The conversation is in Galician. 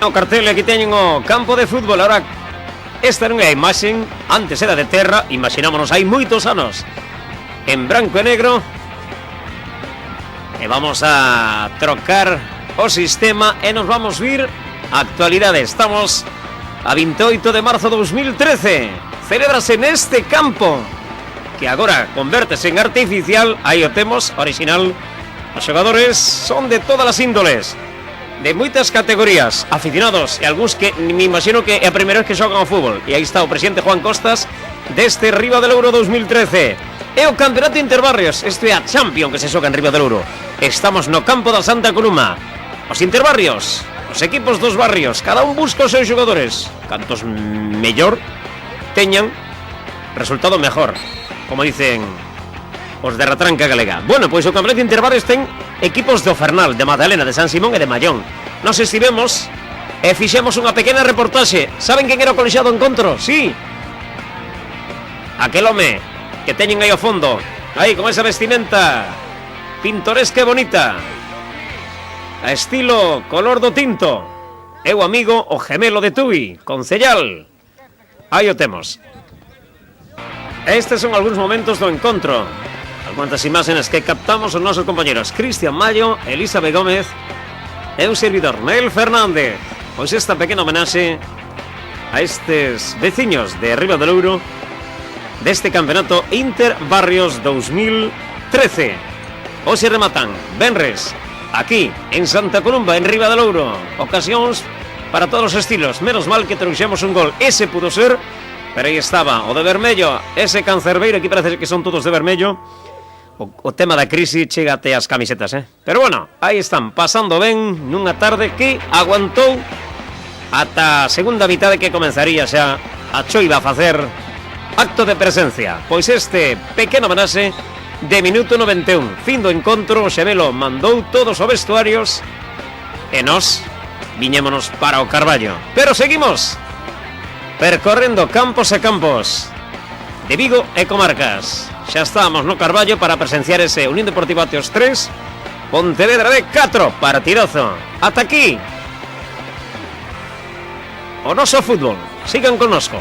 O cartel, aquí teñen o campo de fútbol. Ahora, esta non é a imaxen. Antes era de terra, imaxinámonos hai moitos anos, en branco e negro. E vamos a trocar o sistema e nos vamos vir a actualidade. Estamos a 28 de marzo de 2013. Celébrase neste campo, que agora convértese en artificial. Aí o temos, original. Os xogadores son de todas as índoles, de moitas categorías, aficionados e algúns que me imagino que é a primeira vez que xogan ao fútbol. E aí está o presidente Juan Costas deste Riba del Ouro 2013. É o campeonato interbarrios, isto é a Champions que se xoga en Riba del Ouro. Estamos no campo da Santa Coloma. Os interbarrios, os equipos dos barrios, cada un busca os seus xogadores. Cantos mellor teñan, resultado mejor, como dicen os de Ratranca Galega. Bueno, pois o campeonato interbarrios ten equipos do Fernal, de Magdalena, de San Simón e de Mallón. Nos estivemos e fixemos unha pequena reportaxe. Saben quen era o colexiado encontro? Sí, aquel home que teñen aí ao fondo, aí con esa vestimenta pintoresca e bonita, a estilo color do tinto. É o amigo, o gemelo de Tui, Concellal. Aí o temos. Estes son algúns momentos do encontro. Algunas imágenes que captamos os nosos compañeros Cristian Mayo, Elizabeth Gómez e un servidor, Nel Fernández. Pois esta pequena homenaxe a estes veciños de Riba del Ouro deste campeonato Interbarrios 2013. Hoxe rematan venres aquí en Santa Coloma, en Riba del Ouro. Ocasións para todos os estilos. Menos mal que trouxemos un gol. Ese pudo ser, pero aí estaba o de vermello, ese cancerbeiro. Aquí parece que son todos de vermello. O tema da crise chega até as camisetas, Pero bueno, aí están, pasando ben nunha tarde que aguantou ata a segunda mitade, que comenzaría xa a choiva a facer acto de presencia. Pois este pequeno homenaxe de minuto 91, fin do encontro. O Xemelo mandou todos os vestuarios e nós viñémonos para o Carballo. Pero seguimos percorrendo campos e campos de Vigo e comarcas. Xa estábamos no Carballo para presenciar ese Unión Deportiva Teos 3, Pontevedra de 4, partidazo. Ata aquí o noso fútbol. Sigan connosco.